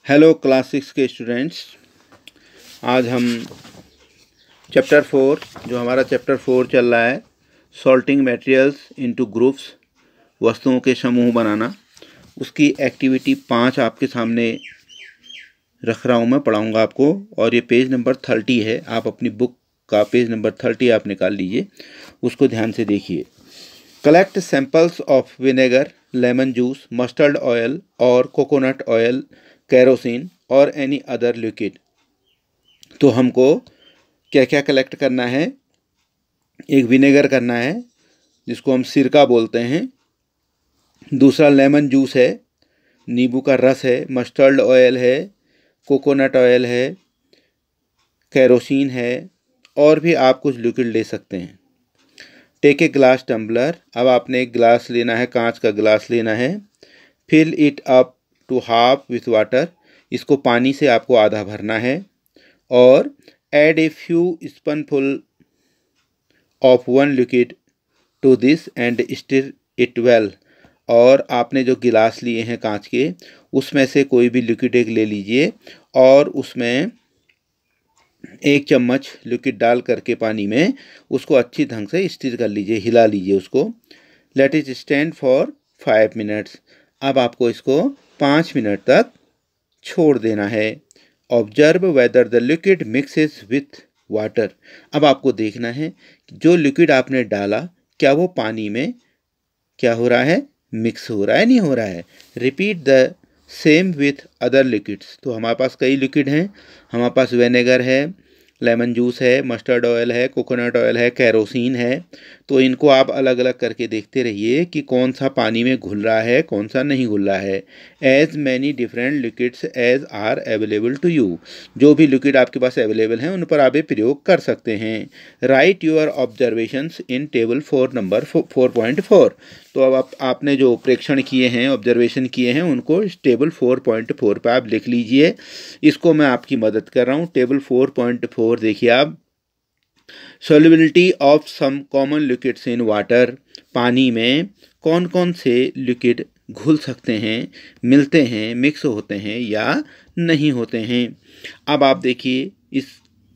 Hello class 6 के students, आज हम चैप्टर 4 जो हमारा चैप्टर 4 चल रहा है सॉल्टिंग मटेरियल्स इनटू ग्रुप्स, वस्तुओं के समूह बनाना, उसकी एक्टिविटी 5 आपके सामने रख रहा हूँ। मैं पढ़ाऊँगा आपको और ये पेज नंबर 30 है। आप अपनी बुक का पेज नंबर 30 आप निकाल लीजिए, उसको ध्यान से देखिए। Collect samples of vinegar, lemon juice, mustard oil और कोकोनट ऑयल, केरोसिन और एनी अदर लिक्विड। तो हमको क्या क्या कलेक्ट करना है? एक विनेगर करना है जिसको हम सिरका बोलते हैं, दूसरा लेमन जूस है, नींबू का रस है, मस्टर्ड ऑयल है, कोकोनट ऑयल है, केरोसिन है और भी आप कुछ लिक्विड ले सकते हैं। टेक ए ग्लास टम्बलर, अब आपने एक ग्लास लेना है, कांच का ग्लास लेना है। Fill it up to half with water, इसको पानी से आपको आधा भरना है। और add a few spoonful of one liquid to this and stir it well. और आपने जो गिलास लिए हैं कांच के, उसमें से कोई भी लिक्विड एक ले लीजिए और उसमें 1 चम्मच लिक्विड डाल करके पानी में उसको अच्छी ढंग से स्टिर कर लीजिए, हिला लीजिए उसको। Let it stand for 5 minutes. अब आपको इसको 5 मिनट तक छोड़ देना है। Observe whether the liquid mixes with water. अब आपको देखना है कि जो लिक्विड आपने डाला क्या वो पानी में क्या हो रहा है, मिक्स हो रहा है, नहीं हो रहा है। Repeat the same with other liquids. तो हमारे पास कई लिक्विड हैं, हमारे पास विनेगर है, लेमन जूस है, मस्टर्ड ऑयल है, कोकोनट ऑयल है, केरोसिन है। तो इनको आप अलग अलग करके देखते रहिए कि कौन सा पानी में घुल रहा है, कौन सा नहीं घुल रहा है। As many different liquids as are available to you. जो भी लिक्विड आपके पास अवेलेबल हैं उन पर आप ये प्रयोग कर सकते हैं। Right your observations in table 4 number 4.4। तो अब आपने जो प्रेक्षण किए हैं, ऑब्जर्वेशन किए हैं, उनको इस टेबल 4.4 पर आप लिख लीजिए। इसको मैं आपकी मदद कर रहा हूँ। टेबल 4.4 देखिए आप। Solubility of some common liquids in water. पानी में कौन कौन से लिक्विड घुल सकते हैं, मिलते हैं, मिक्स होते हैं या नहीं होते हैं। अब आप देखिए इस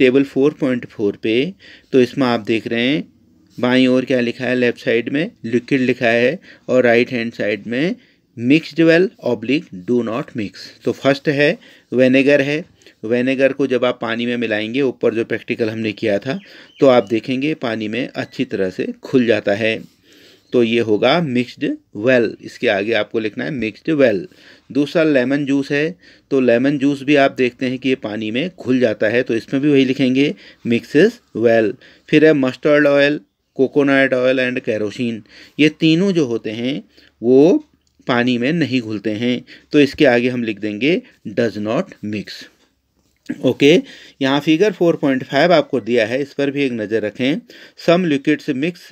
टेबल 4.4 पे, तो इसमें आप देख रहे हैं बाईं ओर क्या लिखा है, लेफ्ट साइड में लिक्विड लिखा है और राइट हैंड साइड में mixed well oblique do not mix. तो फर्स्ट है विनेगर है। विनेगर को जब आप पानी में मिलाएंगे, ऊपर जो प्रैक्टिकल हमने किया था, तो आप देखेंगे पानी में अच्छी तरह से घुल जाता है। तो ये होगा मिक्स्ड वेल। इसके आगे आपको लिखना है मिक्स्ड वेल। दूसरा लेमन जूस है। तो लेमन जूस भी आप देखते हैं कि ये पानी में घुल जाता है, तो इसमें भी वही लिखेंगे मिक्सेस वेल। फिर है mustard oil, coconut oil and kerosene. ये तीनों जो होते हैं वो पानी में नहीं घुलते हैं, तो इसके आगे हम लिख देंगे डज नॉट मिक्स। ओके, यहाँ फिगर 4.5 आपको दिया है, इस पर भी एक नज़र रखें। Some liquids mix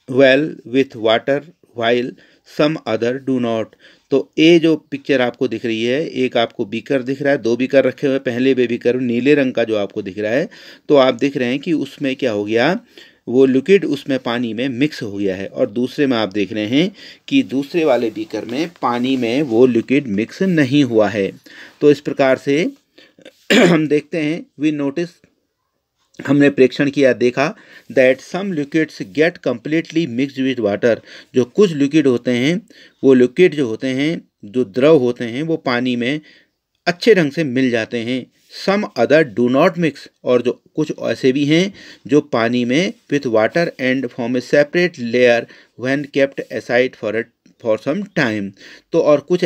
well with water while some other do not. तो ये जो पिक्चर आपको दिख रही है, एक आपको बीकर दिख रहा है, 2 बीकर रखे हुए, पहले में बीकर नीले रंग का जो आपको दिख रहा है, तो आप देख रहे हैं कि उसमें क्या हो गया, वो लिक्विड उसमें पानी में मिक्स हो गया है। और दूसरे में आप देख रहे हैं कि दूसरे वाले बीकर में पानी में वो लिक्विड मिक्स नहीं हुआ है। तो इस प्रकार से हम देखते हैं, वी नोटिस, हमने प्रेक्षण किया, देखा that some liquids get completely mixed with water. जो कुछ लिक्विड होते हैं, वो लिक्विड जो होते हैं, जो द्रव होते हैं, वो पानी में अच्छे ढंग से मिल जाते हैं। Some other do not mix, और जो कुछ ऐसे भी हैं जो पानी में with water and form a separate layer when kept aside for some time. तो और कुछ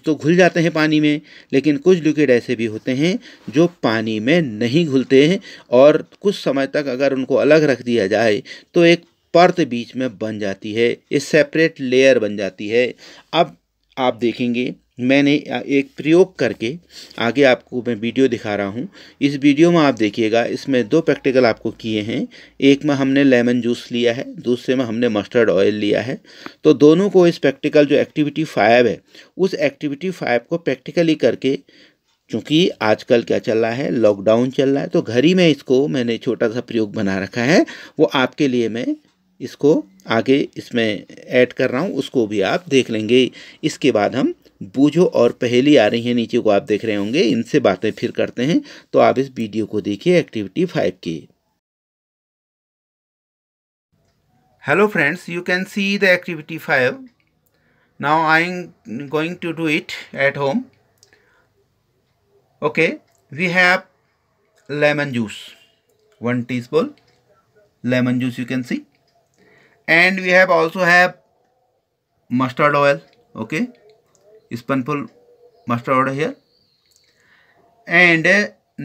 तो घुल जाते हैं पानी में, लेकिन कुछ लिक्विड ऐसे भी होते हैं जो पानी में नहीं घुलते हैं, और कुछ समय तक अगर उनको अलग रख दिया जाए तो एक परत बीच में बन जाती है, एक सेपरेट लेयर बन जाती है। अब आप देखेंगे, मैंने एक प्रयोग करके आगे आपको मैं वीडियो दिखा रहा हूँ। इस वीडियो में आप देखिएगा, इसमें 2 प्रैक्टिकल आपको किए हैं। एक में हमने लेमन जूस लिया है, दूसरे में हमने मस्टर्ड ऑयल लिया है। तो दोनों को इस प्रैक्टिकल जो एक्टिविटी 5 है, उस एक्टिविटी 5 को प्रैक्टिकली करके, क्योंकि आजकल क्या चल रहा है, लॉकडाउन चल रहा है, तो घर ही में इसको मैंने छोटा सा प्रयोग बना रखा है, वो आपके लिए मैं इसको आगे इसमें ऐड कर रहा हूँ, उसको भी आप देख लेंगे। इसके बाद हम बूझो और पहेली आ रही है नीचे को, आप देख रहे होंगे, इनसे बातें फिर करते हैं। तो आप इस वीडियो को देखिए एक्टिविटी 5 की। Hello friends, you can see the activity 5. Now I am going to do it at home. Okay, we have lemon juice, 1 teaspoon lemon juice you can see, and we have also have mustard oil. Okay, spoonful mustard oil here, and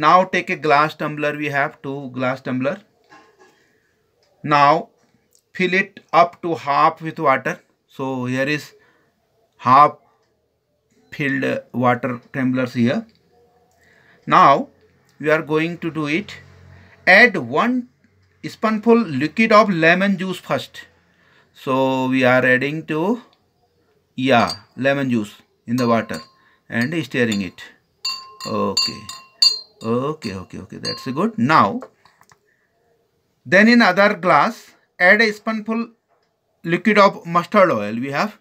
now take a glass tumbler. We have 2 glass tumbler. Now fill it up to half with water. So here is half filled water tumblers here. Now we are going to do it. Add 1 spoonful liquid of lemon juice first. So we are adding to lemon juice in the water and stirring it. Okay, that's good. Now then in other glass add a spoonful liquid of mustard oil we have,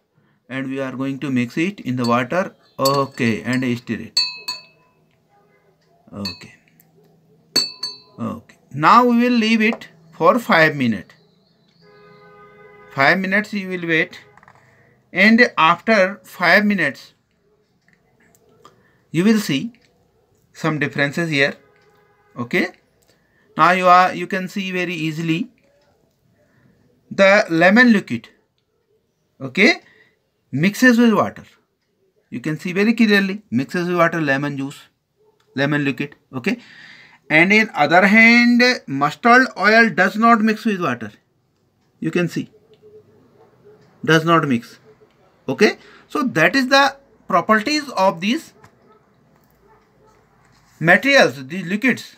and we are going to mix it in the water. Okay, and stir it. Okay, now we will leave it for 5 minutes. 5 minutes you will wait, and after 5 minutes you will see some differences here. Okay, now you can see very easily the lemon liquid, okay, mixes with water. You can see very clearly, mixes with water, lemon juice, lemon liquid. Okay, and in other hand mustard oil does not mix with water. You can see, does not mix. Okay, so that is the properties of these materials, these liquids.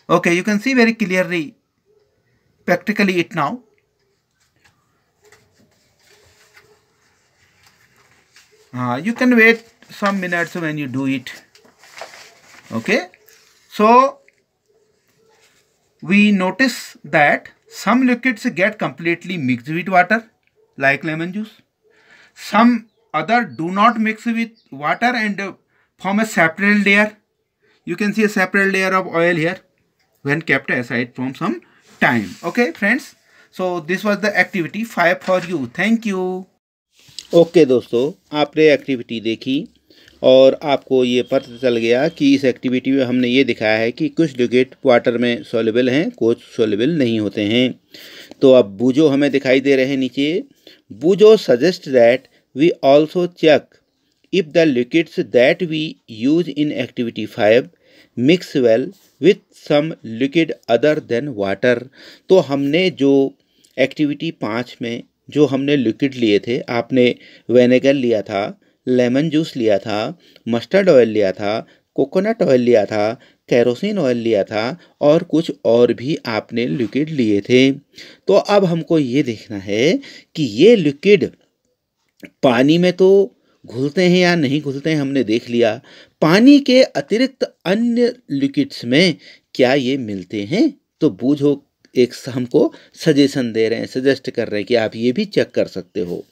Okay, you can see very clearly practically it now. You can wait some minutes when you do it. Okay, so we notice that some liquids get completely mixed with water like lemon juice. Some other do not mix with water and form a separate layer. You can see a separate layer of oil here when kept aside from some time. Okay friends, so this was the activity 5 for you. Thank you. Okay दोस्तों, आपने activity देखी और आपको ये पता चल गया कि इस एक्टिविटी में हमने ये दिखाया है कि कुछ लिक्विड वाटर में सॉल्युबल हैं, कुछ सॉल्युबल नहीं होते हैं। तो अब बूझो हमें दिखाई दे रहे हैं नीचे। Boojho suggest that we also check if the liquids that we use in activity 5 mix well with some liquid other than water. तो हमने जो एक्टिविटी 5 में जो हमने लिक्विड लिए थे, आपने विनेगर लिया था, लेमन जूस लिया था, मस्टर्ड ऑयल लिया था, कोकोनट ऑयल लिया था, केरोसिन ऑयल लिया था और कुछ और भी आपने लिक्विड लिए थे। तो अब हमको ये देखना है कि ये लिक्विड पानी में तो घुलते हैं या नहीं घुलते हैं, हमने देख लिया। पानी के अतिरिक्त अन्य लिक्विड्स में क्या ये मिलते हैं? तो बूझो एक हमको सजेशन दे रहे हैं, सजेस्ट कर रहे हैं कि आप ये भी चेक कर सकते हो।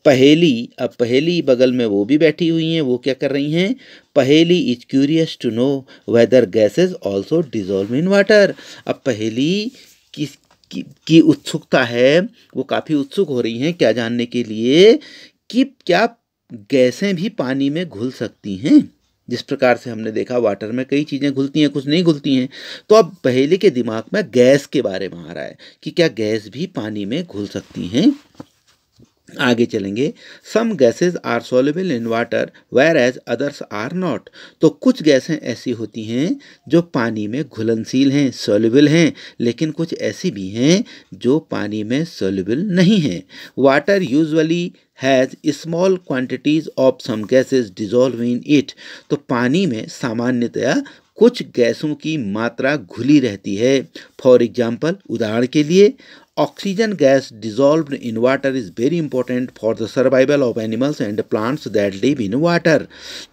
पहेली, अब पहेली बगल में वो भी बैठी हुई हैं, वो क्या कर रही हैं? Paheli is curious to know whether gases also dissolve in water. अब पहेली की उत्सुकता है, वो काफ़ी उत्सुक हो रही हैं क्या जानने के लिए कि क्या गैसें भी पानी में घुल सकती हैं। जिस प्रकार से हमने देखा वाटर में कई चीज़ें घुलती हैं, कुछ नहीं घुलती हैं। तो अब पहेली के दिमाग में गैस के बारे में आ रहा है कि क्या गैस भी पानी में घुल सकती हैं। आगे चलेंगे। Some gases are soluble in water whereas others are not. तो कुछ गैसें ऐसी होती हैं जो पानी में घुलनशील हैं, सॉल्युबल हैं, लेकिन कुछ ऐसी भी हैं जो पानी में सॉल्युबल नहीं हैं। Water usually has small quantities of some gases dissolve in it. तो पानी में सामान्यतया कुछ गैसों की मात्रा घुली रहती है। फॉर एग्जाम्पल, उदाहरण के लिए, oxygen gas dissolved in water is very important for the survival of animals and plants that live in water।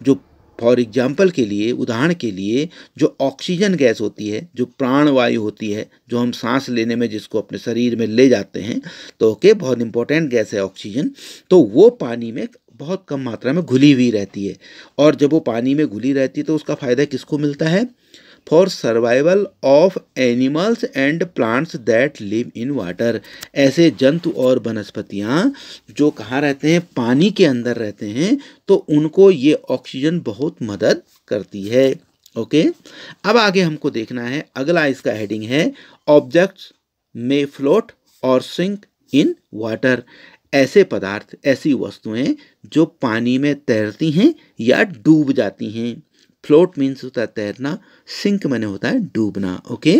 जो फॉर एग्जाम्पल के लिए, उदाहरण के लिए, जो ऑक्सीजन गैस होती है, जो प्राणवायु होती है, जो हम सांस लेने में जिसको अपने शरीर में ले जाते हैं, तो ओके, बहुत इंपॉर्टेंट गैस है ऑक्सीजन। तो वो पानी में बहुत कम मात्रा में घुली हुई रहती है, और जब वो पानी में घुली रहती है तो उसका फ़ायदा किसको मिलता है? For survival of animals and plants that live in water. ऐसे जंतु और वनस्पतियाँ जो कहाँ रहते हैं? पानी के अंदर रहते हैं, तो उनको ये ऑक्सीजन बहुत मदद करती है। ओके, अब आगे हमको देखना है, अगला इसका हेडिंग है ऑब्जेक्ट्स में फ्लोट और सिंक इन वाटर। ऐसे पदार्थ, ऐसी वस्तुएं जो पानी में तैरती हैं या डूब जाती हैं। फ्लोट मीन्स होता है तैरना, सिंक माने होता है डूबना। ओके,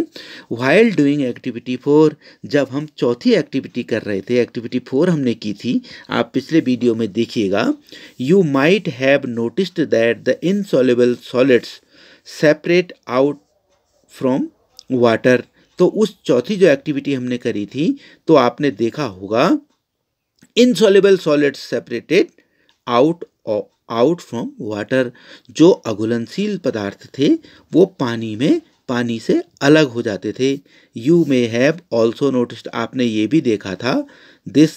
व्हाइल डूइंग एक्टिविटी 4, जब हम चौथी एक्टिविटी कर रहे थे, एक्टिविटी 4 हमने की थी, आप पिछले वीडियो में देखिएगा, you might have noticed that the insoluble solids separate out from water. तो उस चौथी जो एक्टिविटी हमने करी थी, तो आपने देखा होगा insoluble solids separated out from water. जो अघुलनशील पदार्थ थे वो पानी से अलग हो जाते थे। You may have also noticed, आपने ये भी देखा था, this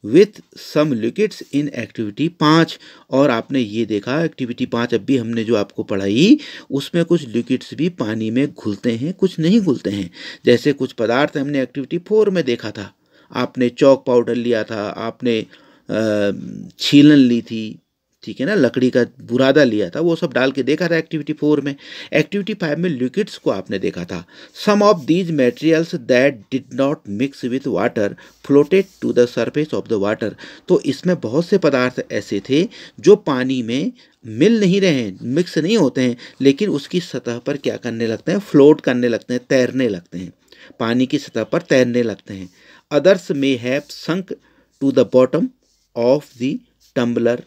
with some liquids in activity 5, और आपने ये देखा एक्टिविटी 5 अब भी हमने जो आपको पढ़ाई, उसमें कुछ लिक्विड्स भी पानी में घुलते हैं, कुछ नहीं घुलते हैं। जैसे कुछ पदार्थ हमने एक्टिविटी 4 में देखा था, आपने चौक पाउडर लिया था, आपने छीलन ली थी, ठीक है ना, लकड़ी का बुरादा लिया था, वो सब डाल के देखा था एक्टिविटी 4 में। एक्टिविटी 5 में लिक्विड्स को आपने देखा था। Some of these materials that did not mix with water floated to the surface of the water. तो इसमें बहुत से पदार्थ ऐसे थे जो पानी में मिल नहीं रहे हैं, मिक्स नहीं होते हैं, लेकिन उसकी सतह पर क्या करने लगते हैं? फ्लोट करने लगते हैं, तैरने लगते हैं, पानी की सतह पर तैरने लगते हैं। Others may have sunk to the bottom of the tumbler,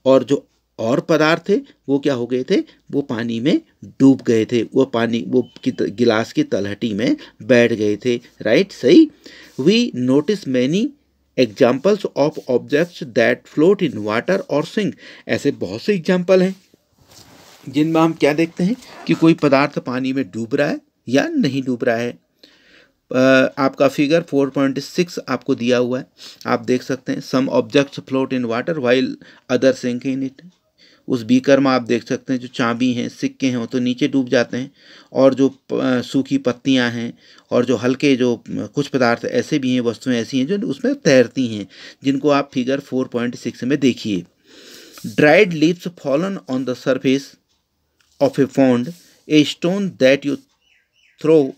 और जो और पदार्थ थे वो क्या हो गए थे? वो पानी में डूब गए थे, वो गिलास की तलहटी में बैठ गए थे। राइट, सही। We notice many examples of objects that float in water और सिंक। ऐसे बहुत से एग्जाम्पल हैं जिनमें हम क्या देखते हैं कि कोई पदार्थ पानी में डूब रहा है या नहीं डूब रहा है। आपका फिगर 4.6 आपको दिया हुआ है, आप देख सकते हैं। Some objects float in water while other sink in it. उस बीकर में आप देख सकते हैं जो चाबी हैं, सिक्के हैं, वो तो नीचे डूब जाते हैं, और जो सूखी पत्तियां हैं और जो हल्के जो कुछ पदार्थ ऐसे भी हैं, वस्तुएं ऐसी हैं जो उसमें तैरती हैं, जिनको आप फिगर 4.6 में देखिए। Dried leaves fallen on the surface of a pond, a stone that you throw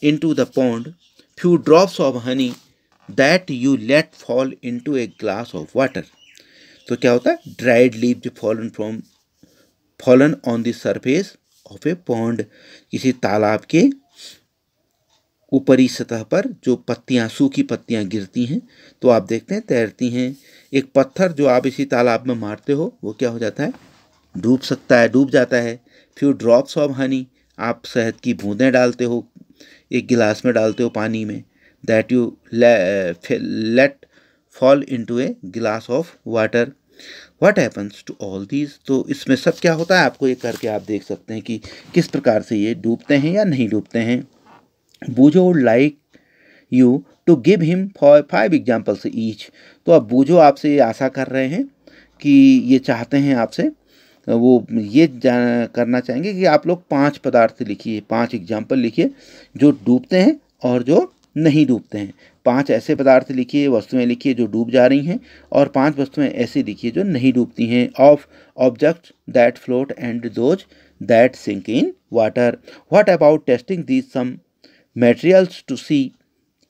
into the pond, few drops of honey that you let fall into a glass of water। तो क्या होता है? Dried leave जो fallen on the surface of a pond, किसी तालाब के ऊपरी सतह पर जो पत्तियां, सूखी पत्तियां गिरती हैं तो आप देखते हैं तैरती हैं। एक पत्थर जो आप इसी तालाब में मारते हो वो क्या हो जाता है? डूब सकता है, डूब जाता है। फ्यू ड्रॉप्स ऑफ हनी, आप शहद की बूंदें डालते हो, एक गिलास में डालते हो पानी में, that you let fall into a glass of water. What happens to all these, तो इसमें सब क्या होता है आपको ये करके आप देख सकते हैं कि किस प्रकार से ये डूबते हैं या नहीं डूबते हैं। Boojho would like you to give him 5 examples each. तो अब बूझो आपसे ये आशा कर रहे हैं कि ये चाहते हैं आपसे, वो ये करना चाहेंगे कि आप लोग 5 पदार्थ लिखिए, 5 एग्जाम्पल लिखिए जो डूबते हैं और जो नहीं डूबते हैं। 5 ऐसे पदार्थ लिखिए, वस्तुएं लिखिए जो डूब जा रही हैं, और 5 वस्तुएं ऐसी लिखिए जो नहीं डूबती हैं। Of objects that float and those that sink in water. What about testing these some materials to see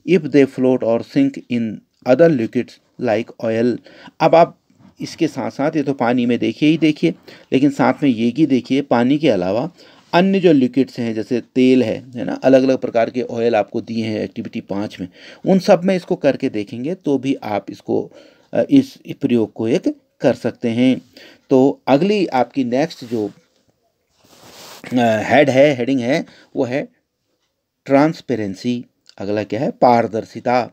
if they float और sink in other liquids like oil. अब आप इसके साथ साथ ये तो पानी में देखिए ही देखिए, लेकिन साथ में ये भी देखिए पानी के अलावा अन्य जो लिक्विड्स हैं, जैसे तेल है ना, अलग अलग प्रकार के ऑयल आपको दिए हैं एक्टिविटी 5 में, उन सब में इसको करके देखेंगे तो भी आप इसको इस प्रयोग को एक कर सकते हैं। तो अगली आपकी नेक्स्ट जो हेडिंग है वो है ट्रांसपेरेंसी। अगला क्या है? पारदर्शिता।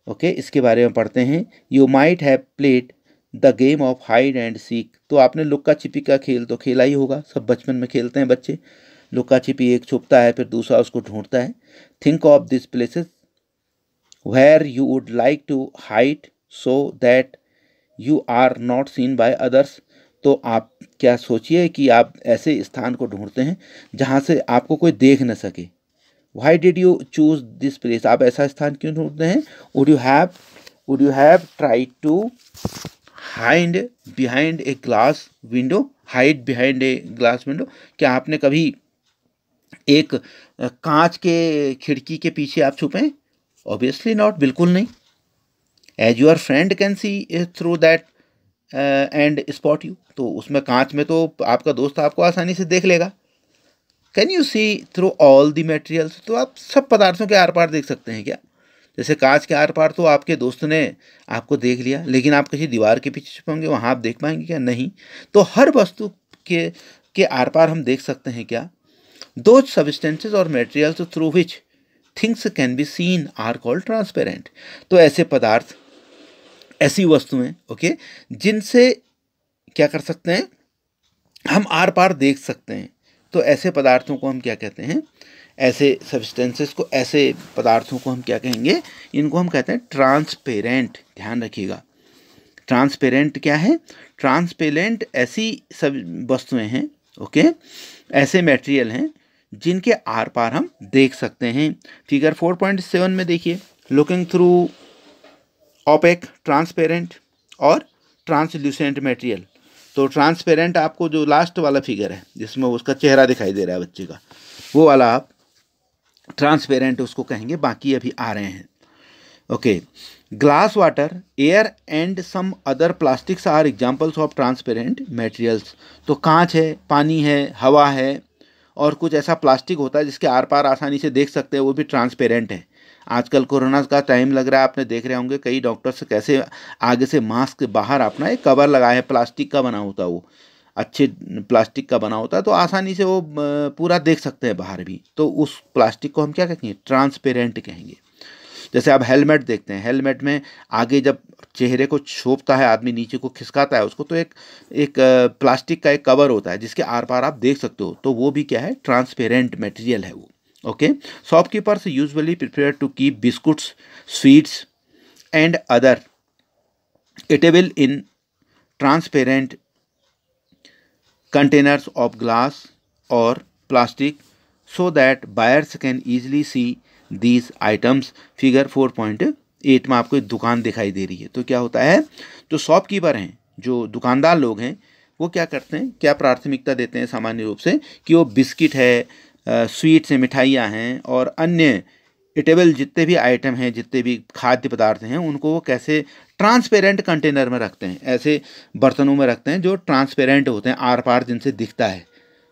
ओके, इसके बारे में पढ़ते हैं। You might have played the game of hide and seek. तो आपने लुक्का छिपी का खेल तो खेला ही होगा, सब बचपन में खेलते हैं बच्चे। लुक्का छिपी, एक छुपता है फिर दूसरा उसको ढूंढता है। Think of this places where you would like to hide so that you are not seen by others, तो आप क्या सोचिए कि आप ऐसे स्थान को ढूंढते हैं जहाँ से आपको कोई देख न सके। Why did you choose this place, आप ऐसा स्थान क्यों ढूंढते हैं। Would you have try to hide behind a glass window, hide behind a glass window, क्या आपने कभी एक कांच के खिड़की के पीछे आप छुपे हैं। ऑब्वियसली नॉट, बिल्कुल नहीं। As your friend can see through that and spot you, तो उसमें कांच में तो आपका दोस्त आपको आसानी से देख लेगा। Can you see through all the materials, तो आप सब पदार्थों के आर पार देख सकते हैं क्या। जैसे कांच के आर पार तो आपके दोस्त ने आपको देख लिया, लेकिन आप किसी दीवार के पीछे छुपेंगे वहाँ आप देख पाएंगे क्या, नहीं। तो हर वस्तु के आर पार हम देख सकते हैं क्या। Those substances or materials through which things can be seen are called transparent. तो ऐसे पदार्थ, ऐसी वस्तुएं, ओके, जिनसे क्या कर सकते हैं, हम आर पार देख सकते हैं, तो ऐसे पदार्थों को हम क्या कहते हैं, ऐसे सब्सटेंसेस को, ऐसे पदार्थों को हम क्या कहेंगे, इनको हम कहते हैं ट्रांसपेरेंट। ध्यान रखिएगा, ट्रांसपेरेंट क्या है, ट्रांसपेरेंट ऐसी सब वस्तुएं हैं, ओके, ऐसे मटेरियल हैं जिनके आर पार हम देख सकते हैं। फिगर 4.7 में देखिए, लुकिंग थ्रू ओपेक, ट्रांसपेरेंट और ट्रांसल्यूसेंट मटेरियल। तो ट्रांसपेरेंट आपको जो लास्ट वाला फिगर है जिसमें उसका चेहरा दिखाई दे रहा है बच्चे का, वो वाला आप ट्रांसपेरेंट उसको कहेंगे, बाकी अभी आ रहे हैं। Okay, glass, water, air and some other plastics are examples of transparent materials. तो कांच है, पानी है, हवा है, और कुछ ऐसा प्लास्टिक होता है जिसके आर पार आसानी से देख सकते हैं, वो भी ट्रांसपेरेंट है। आजकल कोरोना का टाइम लग रहा है, आपने देख रहे होंगे कई डॉक्टर्स कैसे आगे से मास्क बाहर अपना एक कवर लगाए है, प्लास्टिक का बना होता है, वो अच्छे प्लास्टिक का बना होता है, तो आसानी से वो पूरा देख सकते हैं बाहर भी। तो उस प्लास्टिक को हम क्या कहेंगे, ट्रांसपेरेंट कहेंगे। जैसे आप हेलमेट देखते हैं, हेलमेट में आगे जब चेहरे को छोपता है आदमी, नीचे को खिसकाता है उसको, तो एक प्लास्टिक का एक कवर होता है जिसके आर पार आप देख सकते हो, तो वो भी क्या है, ट्रांसपेरेंट मटेरियल है वो। Okay, shopkeepers usually prefer to keep biscuits, sweets and other eatable in transparent containers of glass or plastic so that buyers can easily see these items। Figure 4.8 में आपको एक दुकान दिखाई दे रही है। तो क्या होता है, जो शॉपकीपर हैं, जो दुकानदार लोग हैं, वो क्या करते हैं, क्या प्राथमिकता देते हैं सामान्य रूप से, कि वो बिस्किट है, स्वीट्स हैं, मिठाइयाँ हैं, और अन्य इटेबल जितने भी आइटम हैं, जितने भी खाद्य पदार्थ हैं, उनको वो कैसे ट्रांसपेरेंट कंटेनर में रखते हैं, ऐसे बर्तनों में रखते हैं जो ट्रांसपेरेंट होते हैं, आर पार जिनसे दिखता है।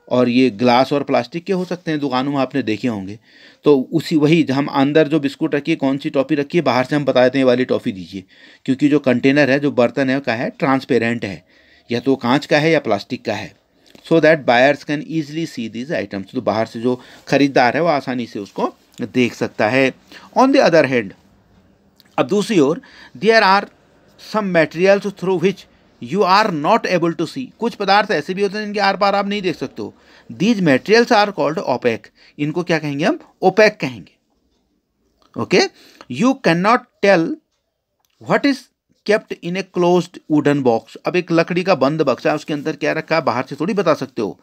और ये ग्लास और प्लास्टिक के हो सकते हैं, दुकानों में आपने देखे होंगे। तो उसी वही हम अंदर जो बिस्कुट रखिए, कौन सी टॉफ़ी रखिए, बाहर से हम बता देते हैं ये वाली टॉफ़ी दीजिए, क्योंकि जो कंटेनर है, जो बर्तन है, का है ट्रांसपेरेंट है, या तो कांच का है या प्लास्टिक का है। So that buyers can easily see these items, तो बाहर से जो खरीदार है वो आसानी से उसको देख सकता है। ऑन द अदर हैंड, अब दूसरी ओर, there are some materials through which you are not able to see, कुछ पदार्थ ऐसे भी होते हैं जिनके आर पार आप नहीं देख सकते हो। These materials are called opaque, इनको क्या कहेंगे हम, ओपेक कहेंगे। Okay, you can not tell what is kept in a closed wooden box. अब एक लकड़ी का बंद बक्सा है, उसके अंदर क्या रखा है, बाहर से थोड़ी बता सकते हो।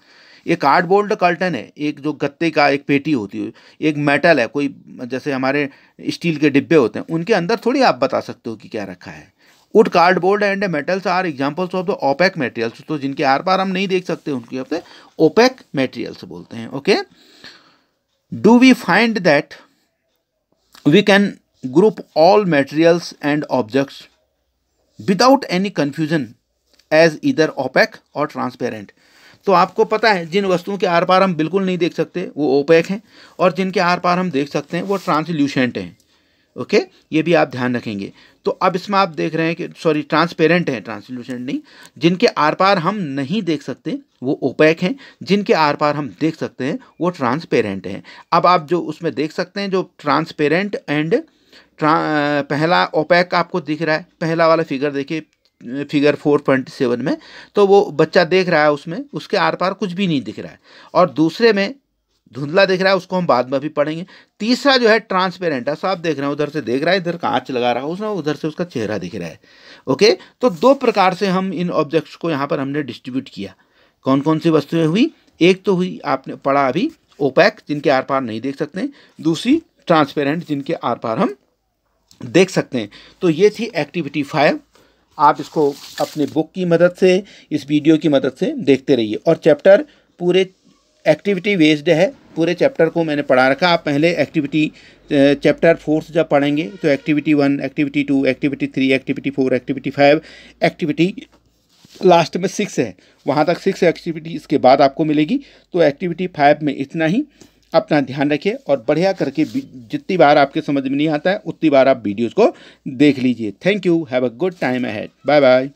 एक कार्डबोर्ड कर्टन है, एक जो गत्ते का एक पेटी होती है, एक मेटल है, कोई जैसे हमारे स्टील के डिब्बे होते हैं, उनके अंदर थोड़ी आप बता सकते हो कि क्या रखा है। Wood, cardboard and metals are examples of the opaque materials, तो जिनके आर पार हम नहीं देख सकते उनके अपने ओपेक मटेरियल्स बोलते हैं। Okay, do we find that we can group all materials and objects without any confusion as इधर ओपेक और ट्रांसपेरेंट। तो आपको पता है जिन वस्तुओं के आर पार हम बिल्कुल नहीं देख सकते वो ओपेक हैं, और जिनके आर पार हम देख सकते हैं वो ट्रांसल्यूसेंट हैं। ओके, ये भी आप ध्यान रखेंगे। तो अब इसमें आप देख रहे हैं कि सॉरी ट्रांसपेरेंट हैं, ट्रांसल्यूसेंट नहीं। जिनके आर पार हम नहीं देख सकते वो ओपेक हैं, जिनके आर पार हम देख सकते हैं वो ट्रांसपेरेंट हैं। अब आप जो उसमें देख सकते हैं, जो ट्रांसपेरेंट एंड पहला ओपेक आपको दिख रहा है, पहला वाला फिगर देखिए, फिगर 4.7 में, तो वो बच्चा देख रहा है, उसमें उसके आर पार कुछ भी नहीं दिख रहा है। और दूसरे में धुंधला दिख रहा है उसको हम बाद में भी पढ़ेंगे। तीसरा जो है ट्रांसपेरेंट है, साफ देख रहे हैं, उधर से देख रहा है, इधर कांच लगा रहा है उसने, उधर से उसका चेहरा दिख रहा है। ओके, तो दो प्रकार से हम इन ऑब्जेक्ट्स को यहाँ पर हमने डिस्ट्रीब्यूट किया। कौन कौन सी वस्तुएं हुई? एक तो हुई आपने पढ़ा अभी ओपैक, जिनके आर पार नहीं देख सकते, दूसरी ट्रांसपेरेंट, जिनके आर पार हम देख सकते हैं। तो ये थी एक्टिविटी 5। आप इसको अपने बुक की मदद से, इस वीडियो की मदद से देखते रहिए। और चैप्टर पूरे एक्टिविटी बेस्ड है, पूरे चैप्टर को मैंने पढ़ा रखा। आप पहले एक्टिविटी चैप्टर 4 से जब पढ़ेंगे तो activity 1, activity 2, activity 3, activity 4, activity 5, activity last में 6 है, वहाँ तक 6 एक्टिविटी इसके बाद आपको मिलेगी। तो एक्टिविटी 5 में इतना ही। अपना ध्यान रखिए और बढ़िया करके जितनी बार आपके समझ में नहीं आता है उतनी बार आप वीडियोज़ को देख लीजिए। Thank you, have a good time ahead, bye bye.